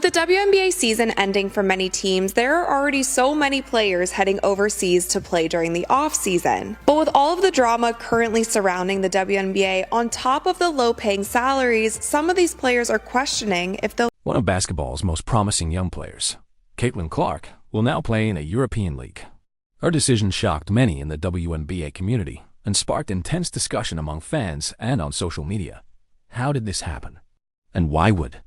With the WNBA season ending for many teams, there are already so many players heading overseas to play during the off-season. But with all of the drama currently surrounding the WNBA, on top of the low-paying salaries, some of these players are questioning if they'll... One of basketball's most promising young players, Caitlin Clark, will now play in a European league. Her decision shocked many in the WNBA community and sparked intense discussion among fans and on social media. How did this happen? And why would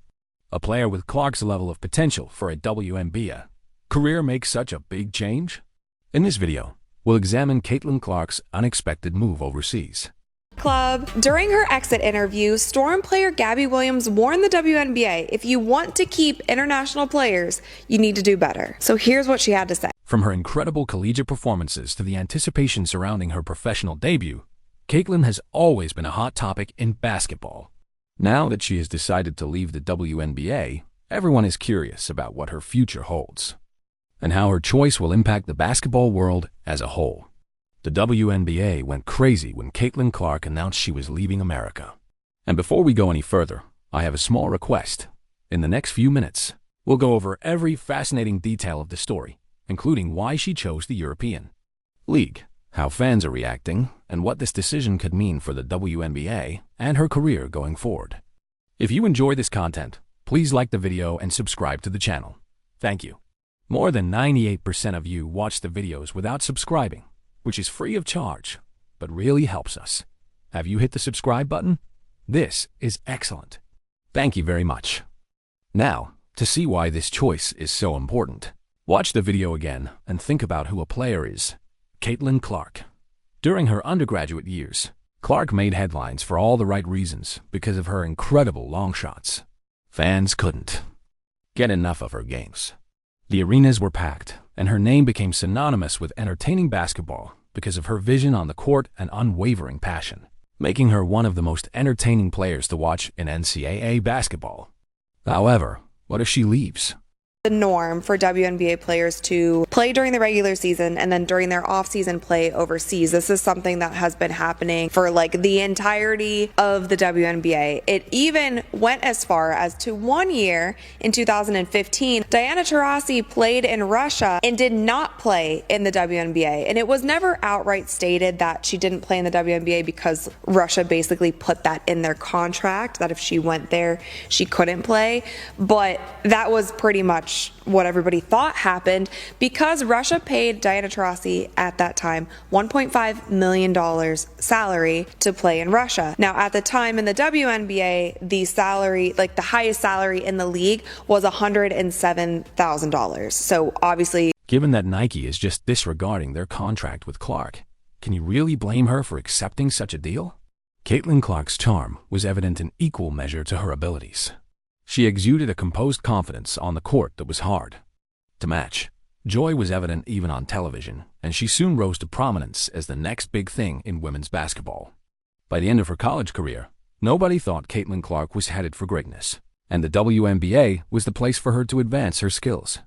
a player with Clark's level of potential for a WNBA career make such a big change? In this video, we'll examine Caitlin Clark's unexpected move overseas. Club. During her exit interview, Storm player Gabby Williams warned the WNBA, if you want to keep international players, you need to do better. So here's what she had to say. From her incredible collegiate performances to the anticipation surrounding her professional debut, Caitlin has always been a hot topic in basketball. Now that she has decided to leave the WNBA, everyone is curious about what her future holds and how her choice will impact the basketball world as a whole. The WNBA went crazy when Caitlin Clark announced she was leaving America. And before we go any further, I have a small request. In the next few minutes, we'll go over every fascinating detail of the story, including why she chose the European League, how fans are reacting, and what this decision could mean for the WNBA and her career going forward. If you enjoy this content, please like the video and subscribe to the channel. Thank you. More than 98% of you watch the videos without subscribing, which is free of charge, but really helps us. Have you hit the subscribe button? This is excellent. Thank you very much. Now, to see why this choice is so important, watch the video again and think about who a player is. Caitlin Clark. During her undergraduate years, Clark made headlines for all the right reasons because of her incredible long shots. Fans couldn't get enough of her games. The arenas were packed, and her name became synonymous with entertaining basketball because of her vision on the court and unwavering passion, making her one of the most entertaining players to watch in NCAA basketball. However, what if she leaves? The norm for WNBA players to play during the regular season and then during their off-season play overseas. This is something that has been happening for like the entirety of the WNBA. It even went as far as to 1 year in 2015, Diana Taurasi played in Russia and did not play in the WNBA. And it was never outright stated that she didn't play in the WNBA because Russia basically put that in their contract, that if she went there, she couldn't play. But that was pretty much what everybody thought happened because Russia paid Diana Taurasi at that time $1.5 million salary to play in Russia. Now, at the time in the WNBA, the salary, like the highest salary in the league, was $107,000. So obviously, given that Nike is just disregarding their contract with Clark, can you really blame her for accepting such a deal? Caitlin Clark's charm was evident in equal measure to her abilities. She exuded a composed confidence on the court that was hard to match. Joy was evident even on television, and she soon rose to prominence as the next big thing in women's basketball. By the end of her college career, nobody thought Caitlin Clark was headed for greatness, and the WNBA was the place for her to advance her skills.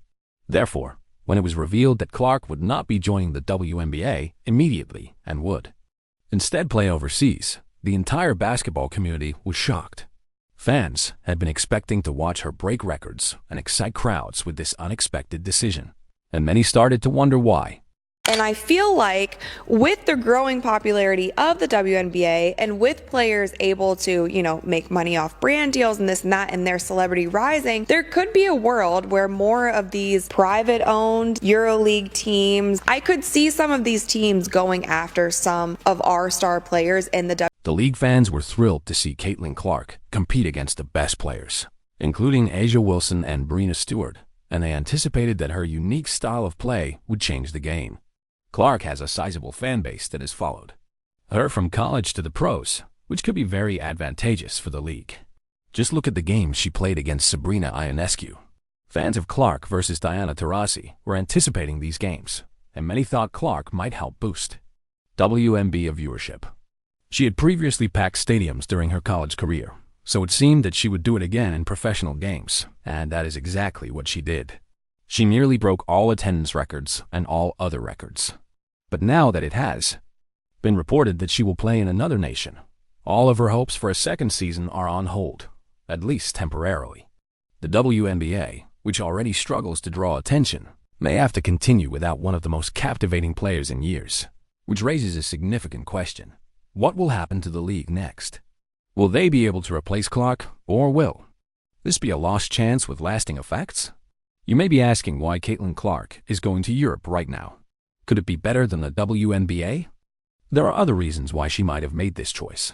Therefore, when it was revealed that Clark would not be joining the WNBA immediately and would instead play overseas, the entire basketball community was shocked. Fans had been expecting to watch her break records and excite crowds with this unexpected decision, and many started to wonder why. And I feel like with the growing popularity of the WNBA and with players able to, make money off brand deals and this and that and their celebrity rising, there could be a world where more of these private owned EuroLeague teams, I could see some of these teams going after some of our star players in the The league fans were thrilled to see Caitlin Clark compete against the best players, including A'ja Wilson and Breanna Stewart, and they anticipated that her unique style of play would change the game. Clark has a sizable fan base that has followed her from college to the pros, which could be very advantageous for the league. Just look at the games she played against Sabrina Ionescu. Fans of Clark versus Diana Taurasi were anticipating these games, and many thought Clark might help boost WNBA viewership. She had previously packed stadiums during her college career, so it seemed that she would do it again in professional games, and that is exactly what she did. She nearly broke all attendance records and all other records. But now that it has been reported that she will play in another nation, all of her hopes for a second season are on hold, at least temporarily. The WNBA, which already struggles to draw attention, may have to continue without one of the most captivating players in years, which raises a significant question. What will happen to the league next? Will they be able to replace Clark, or will this be a lost chance with lasting effects? You may be asking why Caitlin Clark is going to Europe right now. Could it be better than the WNBA? There are other reasons why she might have made this choice.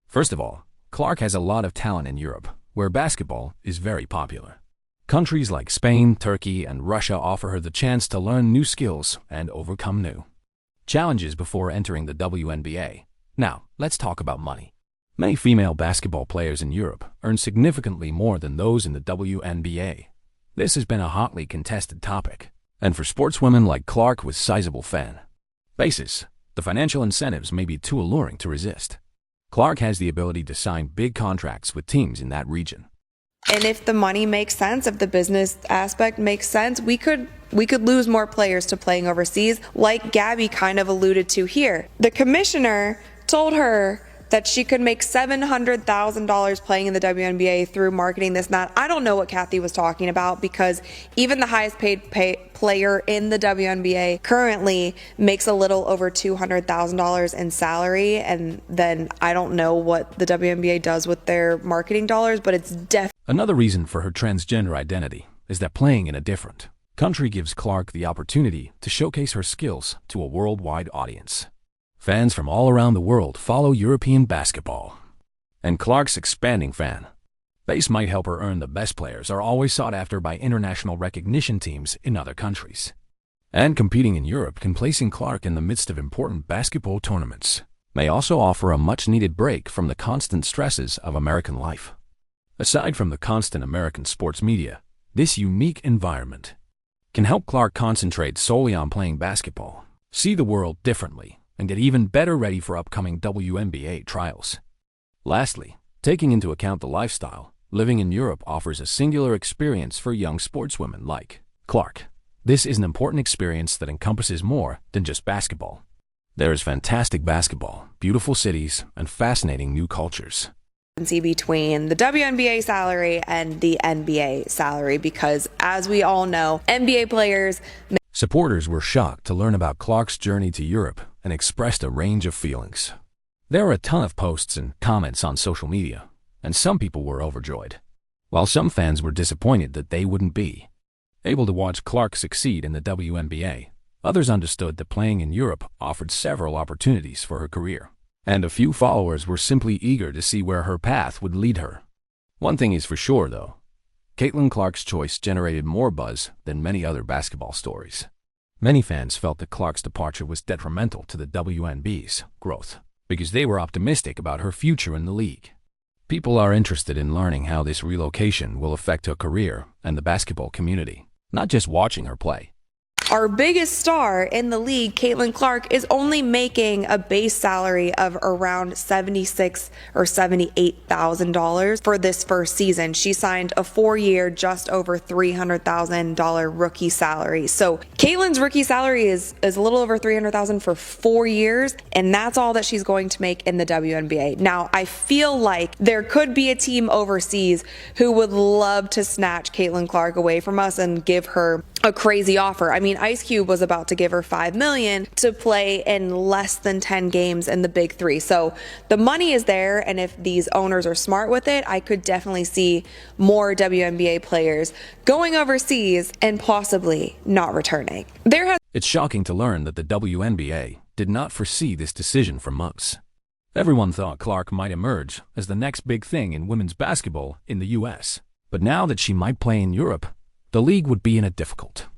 First of all, Clark has a lot of talent in Europe, where basketball is very popular. Countries like Spain, Turkey, and Russia offer her the chance to learn new skills and overcome new challenges before entering the WNBA. Now, let's talk about money. Many female basketball players in Europe earn significantly more than those in the WNBA. This has been a hotly contested topic, and for sportswomen like Clark with sizable fan bases, the financial incentives may be too alluring to resist. Clark has the ability to sign big contracts with teams in that region. And if the money makes sense, if the business aspect makes sense, we could lose more players to playing overseas, like Gabby kind of alluded to here. The commissioner told her that she could make $700,000 playing in the WNBA through marketing this and that. I don't know what Kathy was talking about, because even the highest paid player in the WNBA currently makes a little over $200,000 in salary. And then I don't know what the WNBA does with their marketing dollars, but it's definitely. Another reason for her transgender identity is that playing in a different country gives Clark the opportunity to showcase her skills to a worldwide audience. Fans from all around the world follow European basketball, and Clark's expanding fan base might help her earn the best players are always sought after by international recognition teams in other countries. And competing in Europe can place Clark in the midst of important basketball tournaments may also offer a much-needed break from the constant stresses of American life. Aside from the constant American sports media, this unique environment can help Clark concentrate solely on playing basketball, see the world differently, and get even better ready for upcoming WNBA trials. Lastly, taking into account the lifestyle, living in Europe offers a singular experience for young sportswomen like Clark. This is an important experience that encompasses more than just basketball. There is fantastic basketball, beautiful cities, and fascinating new cultures Between the WNBA salary and the NBA salary, because as we all know, NBA players. Supporters were shocked to learn about Clark's journey to Europe and expressed a range of feelings. There were a ton of posts and comments on social media, and some people were overjoyed, while some fans were disappointed that they wouldn't be able to watch Clark succeed in the WNBA. Others understood that playing in Europe offered several opportunities for her career, and a few followers were simply eager to see where her path would lead her. One thing is for sure, though. Caitlin Clark's choice generated more buzz than many other basketball stories. Many fans felt that Clark's departure was detrimental to the WNBA's growth because they were optimistic about her future in the league. People are interested in learning how this relocation will affect her career and the basketball community, not just watching her play. Our biggest star in the league, Caitlin Clark, is only making a base salary of around $76,000 or $78,000 for this first season. She signed a 4-year, just over $300,000 rookie salary. So Caitlin's rookie salary is a little over $300,000 for 4 years, and that's all that she's going to make in the WNBA. Now, I feel like there could be a team overseas who would love to snatch Caitlin Clark away from us and give her a crazy offer. I mean, Ice Cube was about to give her $5 million to play in less than 10 games in the Big Three. So the money is there, and if these owners are smart with it, I could definitely see more WNBA players going overseas and possibly not returning. It's shocking to learn that the WNBA did not foresee this decision from months. Everyone thought Clark might emerge as the next big thing in women's basketball in the U.S. But now that she might play in Europe, the league would be in a difficult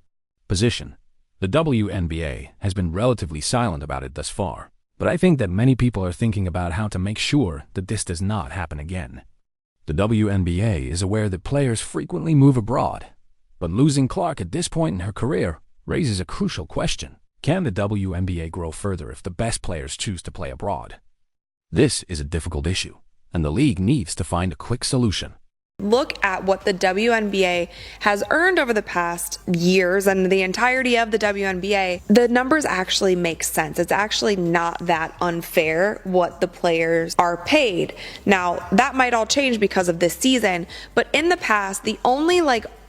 position. The WNBA has been relatively silent about it thus far, but I think that many people are thinking about how to make sure that this does not happen again. The WNBA is aware that players frequently move abroad, but losing Clark at this point in her career raises a crucial question. Can the WNBA grow further if the best players choose to play abroad? This is a difficult issue, and the league needs to find a quick solution. Look at what the WNBA has earned over the past years and the entirety of the WNBA, the numbers actually make sense. It's actually not that unfair what the players are paid. Now, that might all change because of this season, but in the past, the only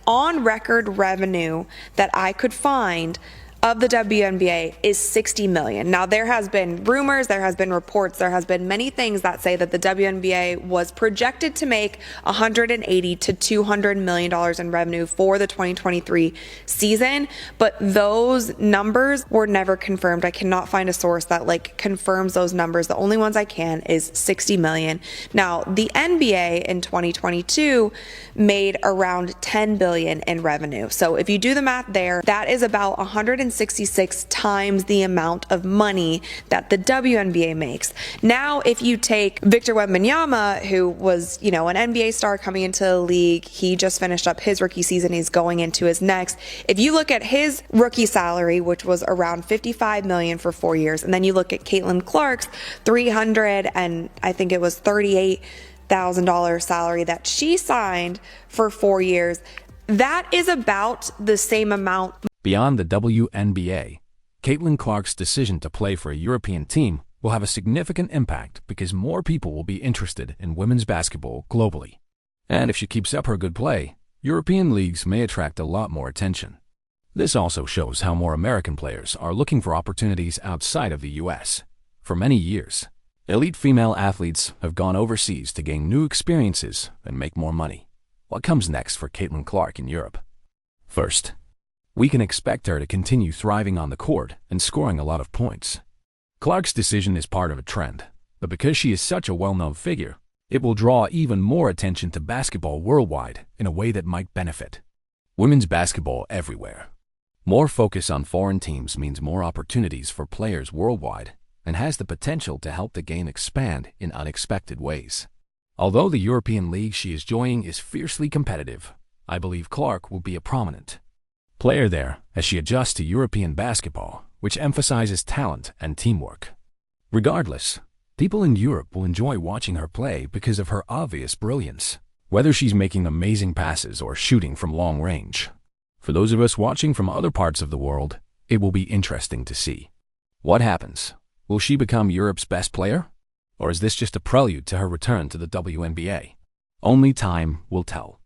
on record revenue that I could find of the WNBA is $60 million. Now, there has been rumors, there has been reports, there has been many things that say that the WNBA was projected to make $180 to $200 million in revenue for the 2023 season, but those numbers were never confirmed. I cannot find a source that confirms those numbers. The only ones I can is $60 million. Now, the NBA in 2022 made around $10 billion in revenue. So if you do the math there, that is about 166 times the amount of money that the WNBA makes. Now, if you take Victor Wembanyama, who was, an NBA star coming into the league, he just finished up his rookie season, he's going into his next. If you look at his rookie salary, which was around $55 million for 4 years, and then you look at Caitlin Clark's $300 and I think it was $38,000 salary that she signed for 4 years, that is about the same amount. Beyond the WNBA, Caitlin Clark's decision to play for a European team will have a significant impact because more people will be interested in women's basketball globally. And if she keeps up her good play, European leagues may attract a lot more attention. This also shows how more American players are looking for opportunities outside of the US. For many years, elite female athletes have gone overseas to gain new experiences and make more money. What comes next for Caitlin Clark in Europe? First, we can expect her to continue thriving on the court and scoring a lot of points. Clark's decision is part of a trend, but because she is such a well-known figure, it will draw even more attention to basketball worldwide in a way that might benefit women's basketball everywhere. More focus on foreign teams means more opportunities for players worldwide and has the potential to help the game expand in unexpected ways. Although the European league she is joining is fiercely competitive, I believe Clark will be a prominent player there as she adjusts to European basketball, which emphasizes talent and teamwork. Regardless, people in Europe will enjoy watching her play because of her obvious brilliance, whether she's making amazing passes or shooting from long range. For those of us watching from other parts of the world, it will be interesting to see what happens. Will she become Europe's best player? Or is this just a prelude to her return to the WNBA? Only time will tell.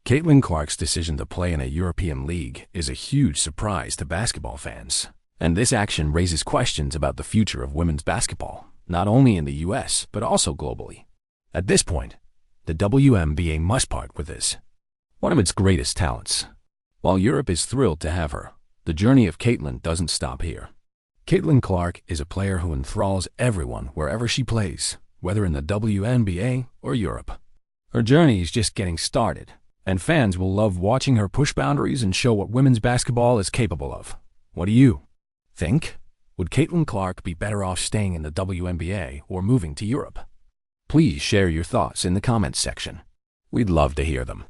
Caitlin Clark's decision to play in a European league is a huge surprise to basketball fans. And this action raises questions about the future of women's basketball, not only in the US, but also globally. At this point, the WNBA must part with this, one of its greatest talents. While Europe is thrilled to have her, the journey of Caitlin doesn't stop here. Caitlin Clark is a player who enthralls everyone wherever she plays, whether in the WNBA or Europe. Her journey is just getting started, and fans will love watching her push boundaries and show what women's basketball is capable of. What do you think? Would Caitlin Clark be better off staying in the WNBA or moving to Europe? Please share your thoughts in the comments section. We'd love to hear them.